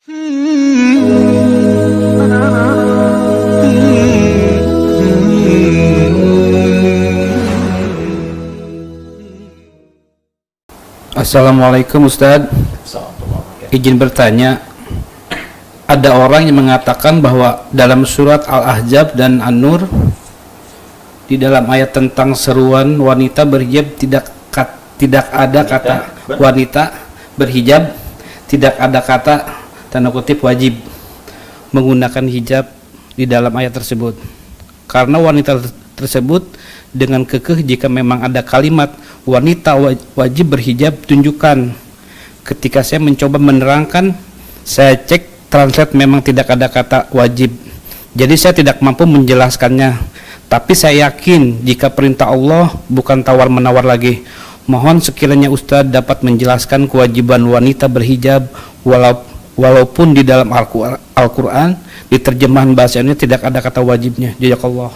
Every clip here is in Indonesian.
Assalamualaikum Ustadz. Izin bertanya, ada orang yang mengatakan bahwa dalam surat Al-Ahzab dan An-Nur, di dalam ayat tentang seruan wanita berhijab tidak ada kata wanita berhijab, tidak ada kata tanda kutip wajib menggunakan hijab di dalam ayat tersebut. Karena wanita tersebut dengan kekeh jika memang ada kalimat wanita wajib berhijab, tunjukkan. Ketika saya mencoba menerangkan, saya cek translate memang tidak ada kata wajib, jadi saya tidak mampu menjelaskannya. Tapi saya yakin jika perintah Allah bukan tawar-menawar lagi. Mohon sekiranya Ustadz dapat menjelaskan kewajiban wanita berhijab, walaupun di dalam Al-Quran di terjemahan bahasa ini tidak ada kata wajibnya. Jazakallah.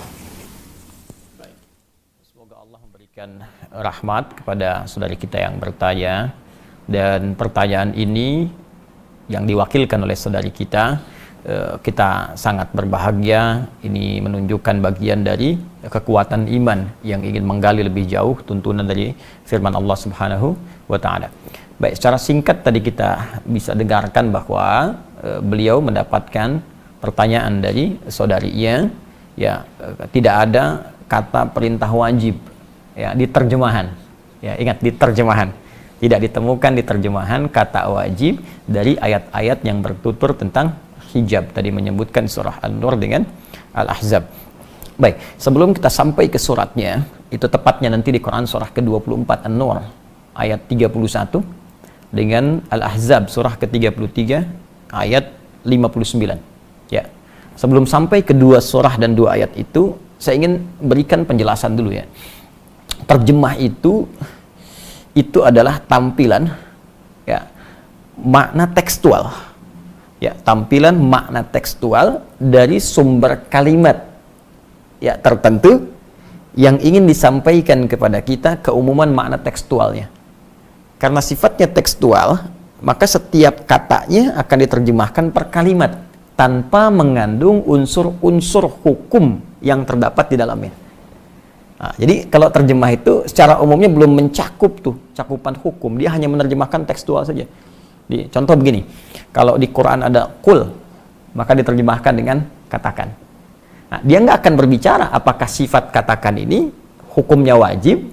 Semoga Allah memberikan rahmat kepada saudari kita yang bertanya, dan pertanyaan ini yang diwakilkan oleh saudari kita sangat berbahagia. Ini menunjukkan bagian dari kekuatan iman yang ingin menggali lebih jauh tuntunan dari firman Allah Subhanahu wa taala. Baik, secara singkat tadi kita bisa dengarkan bahwa beliau mendapatkan pertanyaan dari saudarinya, ya, tidak ada kata perintah wajib, ya, di terjemahan. Ya, ingat, di terjemahan. Tidak ditemukan di terjemahan kata wajib dari ayat-ayat yang bertutur tentang hijab. Tadi menyebutkan surah An-Nur dengan Al-Ahzab. Baik, sebelum kita sampai ke suratnya, itu tepatnya nanti di Quran surah ke-24 An-Nur ayat 31 dengan Al-Ahzab surah ke-33 ayat 59. Ya. Sebelum sampai kedua surah dan dua ayat itu, saya ingin berikan penjelasan dulu, ya. Terjemah itu adalah tampilan, ya, makna tekstual, ya, tampilan makna tekstual dari sumber kalimat, ya, tertentu yang ingin disampaikan kepada kita, keumuman makna tekstualnya. Karena sifatnya tekstual, maka setiap katanya akan diterjemahkan per kalimat tanpa mengandung unsur-unsur hukum yang terdapat di dalamnya. Nah, jadi kalau terjemah itu secara umumnya belum mencakup tuh cakupan hukum, dia hanya menerjemahkan tekstual saja. Contoh begini, kalau di Quran ada kul, maka diterjemahkan dengan katakan. Nah, dia nggak akan berbicara apakah sifat katakan ini hukumnya wajib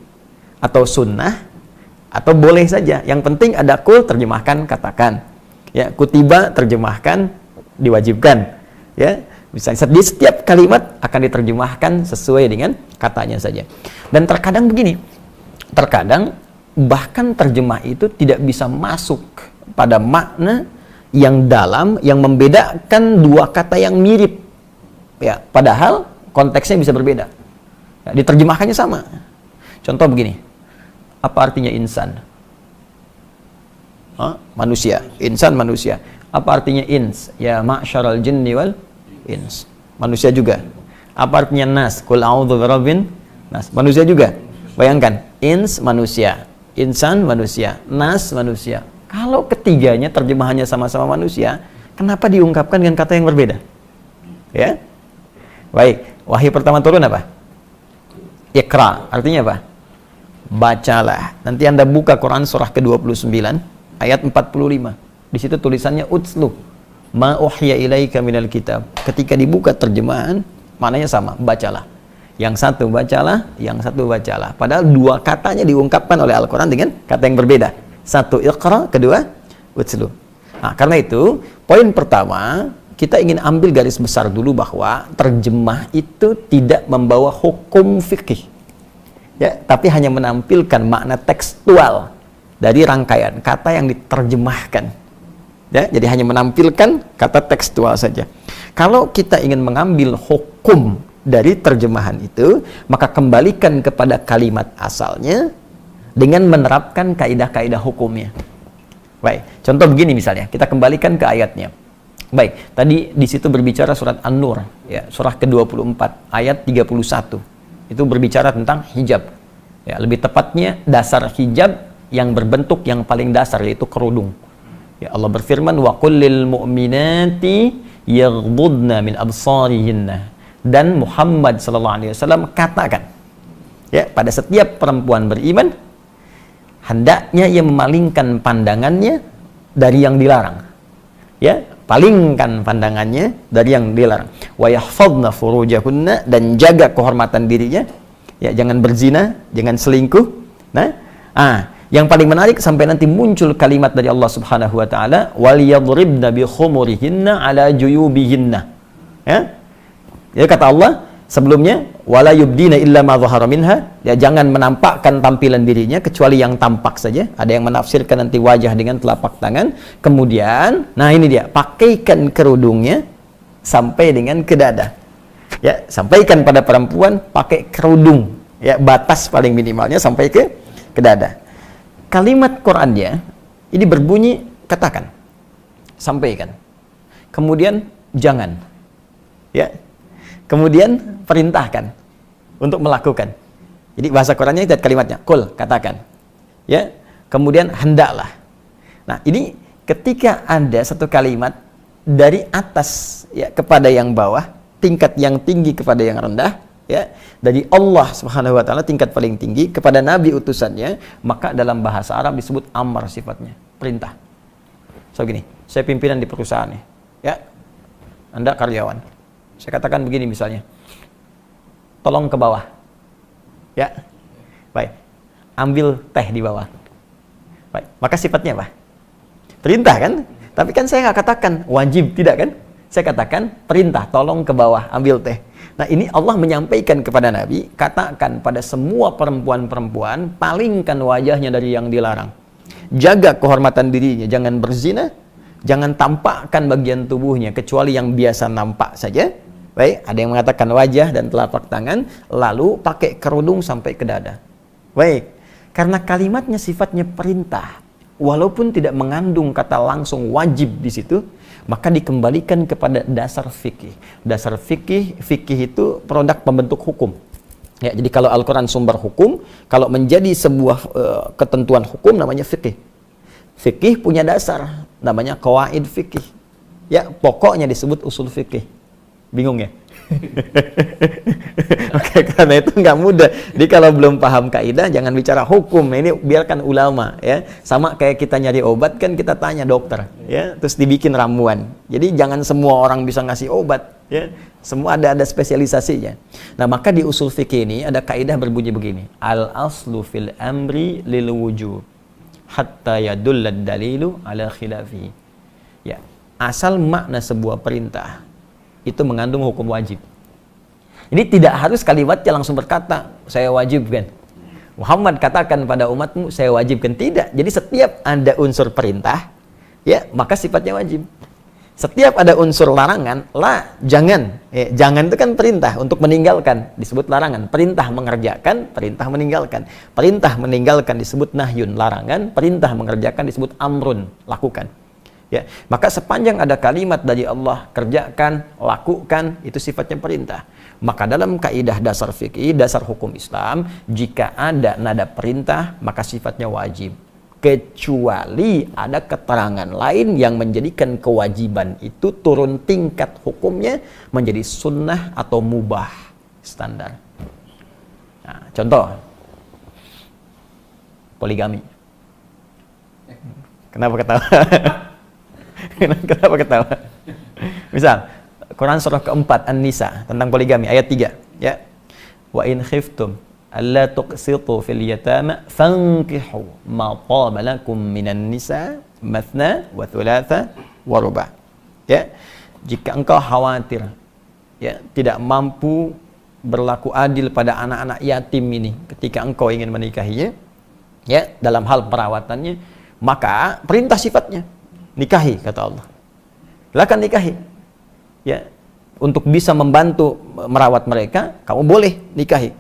atau sunnah atau boleh saja. Yang penting ada kul, terjemahkan katakan. Ya, kutiba, terjemahkan diwajibkan. Ya. Misalnya di setiap kalimat akan diterjemahkan sesuai dengan katanya saja. Dan terkadang begini, terkadang bahkan terjemah itu tidak bisa masuk pada makna yang dalam, yang membedakan dua kata yang mirip, ya, padahal konteksnya bisa berbeda, ya, diterjemahkannya sama. Contoh begini, apa artinya insan? Manusia. Insan, manusia. Apa artinya ins? Ya, ma'syaral jinni wal ins, manusia juga. Apa artinya nas? Qul a'udzu birabbin nas, manusia juga. Bayangkan, ins manusia, insan manusia, nas manusia. Kalau ketiganya terjemahannya sama-sama manusia, kenapa diungkapkan dengan kata yang berbeda? Ya. Baik, wahyu pertama turun apa? Iqra, artinya apa? Bacalah. Nanti Anda buka Quran surah ke-29 ayat 45. Di situ tulisannya utslu ma uhya ilaika minal kitab. Ketika dibuka terjemahan, maknanya sama, bacalah. Yang satu bacalah, yang satu bacalah. Padahal dua katanya diungkapkan oleh Al-Quran dengan kata yang berbeda. Satu iqra, kedua utslu. Nah, karena itu, poin pertama, kita ingin ambil garis besar dulu bahwa terjemah itu tidak membawa hukum fikih. Ya, tapi hanya menampilkan makna tekstual dari rangkaian kata yang diterjemahkan. Ya, jadi hanya menampilkan kata tekstual saja. Kalau kita ingin mengambil hukum dari terjemahan itu, maka kembalikan kepada kalimat asalnya dengan menerapkan kaidah-kaidah hukumnya. Baik, contoh begini misalnya, kita kembalikan ke ayatnya. Baik, tadi di situ berbicara surat An-Nur, ya, surah ke-24 ayat 31. Itu berbicara tentang hijab. Ya, lebih tepatnya dasar hijab yang berbentuk yang paling dasar, yaitu kerudung. Ya, Allah berfirman, wa qul lil mu'minati yaghdudna min absarihinna. Dan Muhammad sallallahu alaihi wasallam katakan, ya, pada setiap perempuan beriman hendaknya ia memalingkan pandangannya dari yang dilarang. Ya, palingkan pandangannya dari yang dilarang. Wa yahfadna furujahunna, dan jaga kehormatan dirinya. Ya, jangan berzina, jangan selingkuh. Yang paling menarik sampai nanti muncul kalimat dari Allah Subhanahu wa taala, wal yadribna bi khumurihinna ala juyubihinna. Ya. Ya, kata Allah sebelumnya, wala yubdina illa ma dhahara minha, ya, jangan menampakkan tampilan dirinya kecuali yang tampak saja. Ada yang menafsirkan nanti wajah dengan telapak tangan. Kemudian, nah ini dia, pakaikan kerudungnya sampai dengan ke dada. Ya, sampaikan pada perempuan pakai kerudung, ya, batas paling minimalnya sampai ke dada. Kalimat Qur'annya ini berbunyi katakan, sampaikan, kemudian jangan, ya, kemudian perintahkan untuk melakukan. Jadi bahasa Qur'annya itu kalimatnya, qul, katakan, ya, kemudian hendaklah. Nah, ini ketika ada satu kalimat dari atas, ya, kepada yang bawah, tingkat yang tinggi kepada yang rendah, ya, dari Allah Subhanahu wa taala tingkat paling tinggi kepada nabi utusannya, maka dalam bahasa Arab disebut amar sifatnya, perintah. So gini, saya pimpinan di perusahaan nih, ya, Anda karyawan. Saya katakan begini misalnya, tolong ke bawah, ya, baik, ambil teh di bawah, baik, maka sifatnya apa? Perintah kan? Tapi kan saya nggak katakan wajib, tidak kan? Saya katakan perintah, tolong ke bawah, ambil teh. Nah, ini Allah menyampaikan kepada Nabi, katakan pada semua perempuan-perempuan, palingkan wajahnya dari yang dilarang. Jaga kehormatan dirinya, jangan berzina, jangan tampakkan bagian tubuhnya, kecuali yang biasa nampak saja. Baik, ada yang mengatakan wajah dan telapak tangan, lalu pakai kerudung sampai ke dada. Baik, karena kalimatnya sifatnya perintah, walaupun tidak mengandung kata langsung wajib di situ, maka dikembalikan kepada dasar fikih. Dasar fikih itu produk pembentuk hukum. Ya, jadi kalau Al-Quran sumber hukum, kalau menjadi sebuah ketentuan hukum namanya fikih. Fikih punya dasar, namanya qawaid fikih. Ya, pokoknya disebut usul fikih. Bingung ya? Oke, karena itu nggak mudah. Jadi kalau belum paham kaidah, jangan bicara hukum. Ini biarkan ulama, ya. Sama kayak kita nyari obat kan, kita tanya dokter, ya. Terus dibikin ramuan. Jadi jangan semua orang bisa ngasih obat, ya. Semua ada spesialisasinya. Nah, maka di usul fikih ini ada kaidah berbunyi begini: al aslu fil amri lil wujub hatta yadullad dalilu ala khilafi. Ya, asal makna sebuah perintah itu mengandung hukum wajib. Jadi tidak harus kalimatnya langsung berkata, saya wajibkan. Muhammad katakan pada umatmu, saya wajibkan. Tidak. Jadi setiap ada unsur perintah, ya, maka sifatnya wajib. Setiap ada unsur larangan, jangan. Ya, jangan itu kan perintah untuk meninggalkan, disebut larangan. Perintah mengerjakan, perintah meninggalkan. Perintah meninggalkan disebut nahyun, larangan. Perintah mengerjakan disebut amrun, lakukan. Ya, maka sepanjang ada kalimat dari Allah, kerjakan, lakukan, itu sifatnya perintah. Maka dalam kaidah dasar fikih, dasar hukum Islam, jika ada nada perintah, maka sifatnya wajib. Kecuali ada keterangan lain yang menjadikan kewajiban itu turun tingkat hukumnya menjadi sunnah atau mubah, standar. Nah, contoh, poligami. Kenapa ketawa? Kenapa ketawa? Misal, Quran surah keempat An-Nisa tentang poligami ayat 3, ya. Wa in khiftum alla tuqsitu fil yatama fankihu ma taba lakum minan nisa mathna wa thulatha wa ruba'. Ya. Jika engkau khawatir, ya, tidak mampu berlaku adil pada anak-anak yatim ini ketika engkau ingin menikahinya, ya, dalam hal perawatannya, maka perintah sifatnya nikahi, kata Allah. Silakan nikahi. Ya, untuk bisa membantu merawat mereka, kamu boleh nikahi.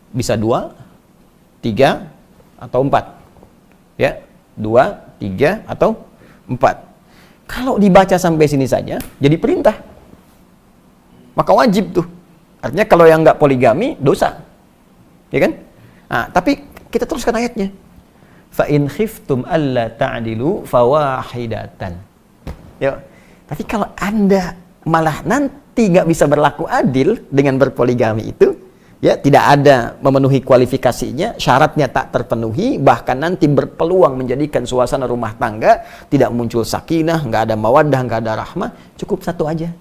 Bisa 2, 3, atau 4. Ya, 2, 3, atau 4. Kalau dibaca sampai sini saja, jadi perintah. Maka wajib tuh. Artinya kalau yang nggak poligami, dosa. Ya kan? Nah, tapi kita teruskan ayatnya. fa in khiftum alla ta'dilu fawahidatan. Ya. Tapi kalau Anda malah nanti nggak bisa berlaku adil dengan berpoligami itu, ya tidak ada memenuhi kualifikasinya, syaratnya tak terpenuhi, bahkan nanti berpeluang menjadikan suasana rumah tangga tidak muncul sakinah, nggak ada mawaddah, nggak ada rahmah, cukup satu aja.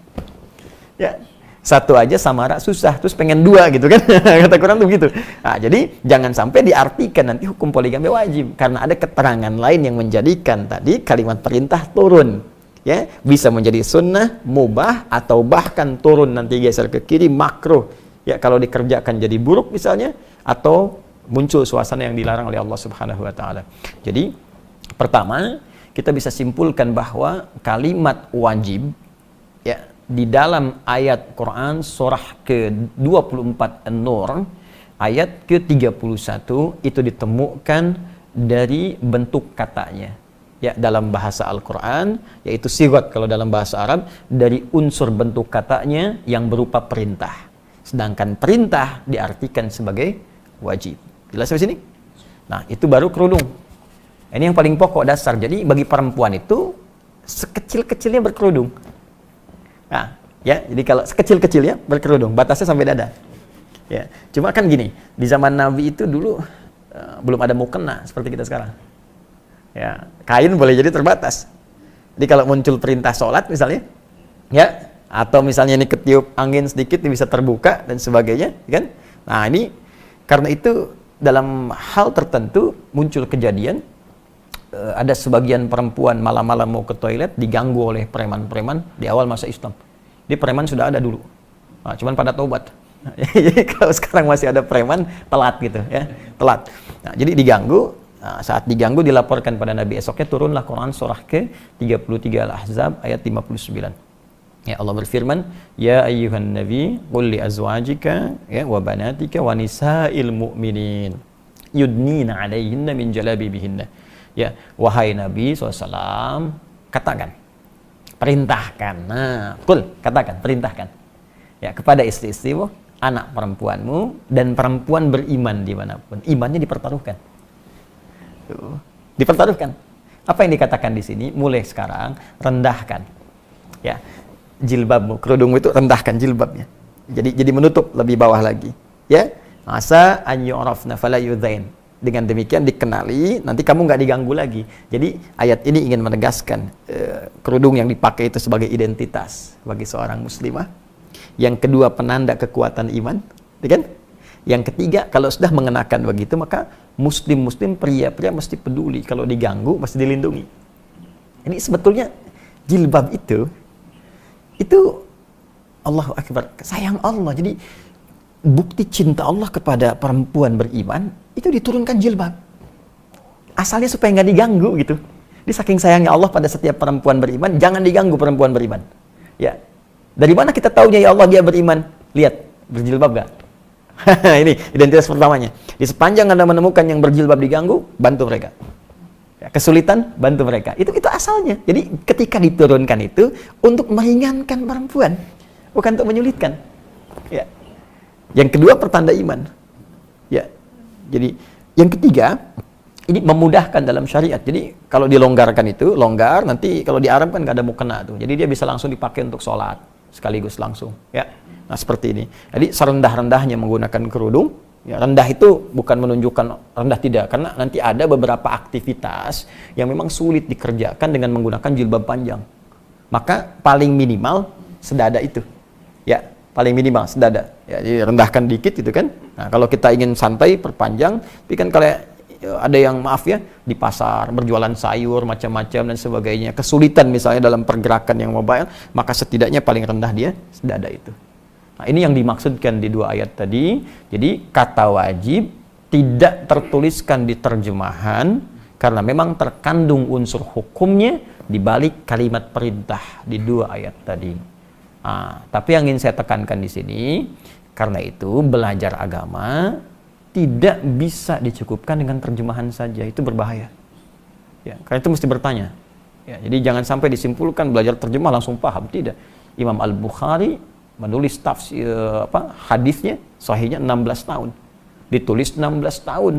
Ya, satu aja samara susah, terus pengen dua gitu kan, kata Quran tuh begitu. Nah, jadi jangan sampai diartikan nanti hukum poligami wajib, karena ada keterangan lain yang menjadikan tadi kalimat perintah turun. Ya, bisa menjadi sunnah, mubah, atau bahkan turun nanti geser ke kiri, makruh. Ya, kalau dikerjakan jadi buruk misalnya, atau muncul suasana yang dilarang oleh Allah Subhanahu wa taala. Jadi, pertama, kita bisa simpulkan bahwa kalimat wajib ya di dalam ayat Quran surah ke-24 An-Nur ayat ke-31 itu ditemukan dari bentuk katanya. Ya, dalam bahasa Al-Quran, yaitu sigat kalau dalam bahasa Arab, dari unsur bentuk katanya yang berupa perintah. Sedangkan perintah diartikan sebagai wajib. Jelas sampai sini? Nah, itu baru kerudung. Ini yang paling pokok dasar. Jadi bagi perempuan itu sekecil-kecilnya berkerudung. Nah, ya, jadi kalau sekecil-kecilnya berkerudung, batasnya sampai dada. Ya, cuma kan gini, di zaman Nabi itu dulu belum ada mukena seperti kita sekarang. Ya, kain boleh jadi terbatas. Jadi kalau muncul perintah sholat misalnya, ya, atau misalnya ini ketiup angin sedikit ini bisa terbuka dan sebagainya, kan? Nah, ini karena itu dalam hal tertentu muncul kejadian ada sebagian perempuan malam-malam mau ke toilet diganggu oleh preman-preman di awal masa Islam. Di preman sudah ada dulu. Nah, cuman pada taubat. Jadi kalau sekarang masih ada preman telat gitu ya, telat. Nah, jadi diganggu. Nah, saat diganggu dilaporkan pada Nabi, esoknya turunlah Quran surah ke-33 Al-Ahzab ayat 59. Ya, Allah berfirman, ya ayyuhan nabi qul li azwajika ya wa banatika wa nisa'il mu'minin yudnina 'alaihinna min jalabibihinna. Ya, wahai Nabi SAW, katakan, perintahkan. Nah, qul, katakan, perintahkan. Ya, kepada istri-istrimu, anak perempuanmu dan perempuan beriman dimanapun. Imannya dipertaruhkan. Dipertaruhkan. Apa yang dikatakan di sini? Mulai sekarang rendahkan, ya, jilbabmu, kerudungmu itu rendahkan jilbabnya. Jadi menutup lebih bawah lagi. Ya, asa an yu'rafna fala yudzain. Dengan demikian dikenali, nanti kamu nggak diganggu lagi. Jadi ayat ini ingin menegaskan kerudung yang dipakai itu sebagai identitas bagi seorang muslimah. Yang kedua, penanda kekuatan iman, kan? Yang ketiga, kalau sudah mengenakan begitu, maka muslim-muslim, pria-pria mesti peduli. Kalau diganggu, mesti dilindungi. Ini sebetulnya jilbab itu Allahu Akbar, sayang Allah. Jadi bukti cinta Allah kepada perempuan beriman, itu diturunkan jilbab. Asalnya supaya nggak diganggu gitu. Jadi saking sayangnya Allah pada setiap perempuan beriman, jangan diganggu perempuan beriman. Ya, dari mana kita tahunya ya Allah dia beriman? Lihat, berjilbab gak? Ini identitas pertamanya. Di sepanjang Anda menemukan yang berjilbab diganggu, bantu mereka. Ya, kesulitan, bantu mereka. Itu asalnya. Jadi ketika diturunkan itu untuk meringankan perempuan, bukan untuk menyulitkan. Ya. Yang kedua, pertanda iman. Ya. Jadi yang ketiga, ini memudahkan dalam syariat. Jadi kalau dilonggarkan itu, longgar, nanti kalau di Arab kan nggak ada mukena tuh. Jadi dia bisa langsung dipakai untuk sholat sekaligus langsung. Ya. Nah, seperti ini. Jadi serendah-rendahnya menggunakan kerudung. Ya, rendah itu bukan menunjukkan rendah, tidak, karena nanti ada beberapa aktivitas yang memang sulit dikerjakan dengan menggunakan jilbab panjang. Maka paling minimal sedada itu. Ya, paling minimal sedada. Ya, jadi rendahkan dikit gitu kan. Nah, kalau kita ingin santai perpanjang, tapi kan kalau ada yang maaf ya di pasar berjualan sayur macam-macam dan sebagainya, kesulitan misalnya dalam pergerakan yang mobile, maka setidaknya paling rendah dia sedada itu. Nah, ini yang dimaksudkan di dua ayat tadi. Jadi kata wajib tidak tertuliskan di terjemahan karena memang terkandung unsur hukumnya di balik kalimat perintah di dua ayat tadi. Nah, tapi yang ingin saya tekankan di sini, karena itu belajar agama tidak bisa dicukupkan dengan terjemahan saja, itu berbahaya. Ya, karena itu mesti bertanya. Ya, jadi jangan sampai disimpulkan belajar terjemah langsung paham, tidak. Imam Al-Bukhari menulis tafsir hadisnya sahihnya 16 tahun. Ditulis 16 tahun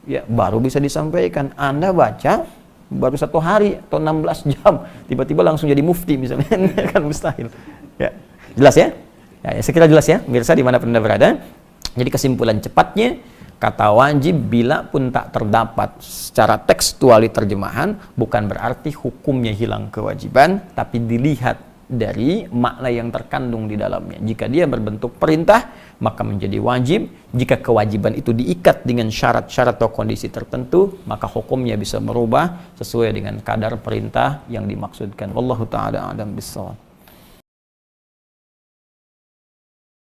ya baru bisa disampaikan. Anda baca baru 1 hari atau 16 jam, tiba-tiba langsung jadi mufti misalnya, kan mustahil. Ya, jelas ya? Ya, saya kira jelas ya, pemirsa dimanapun Anda berada. Jadi kesimpulan cepatnya, kata wajib bila pun tak terdapat secara tekstuali terjemahan, bukan berarti hukumnya hilang kewajiban, tapi dilihat dari makna yang terkandung di dalamnya. Jika dia berbentuk perintah, maka menjadi wajib. Jika kewajiban itu diikat dengan syarat-syarat atau kondisi tertentu, maka hukumnya bisa merubah sesuai dengan kadar perintah yang dimaksudkan. Wallahu ta'ala a'lam bissawab.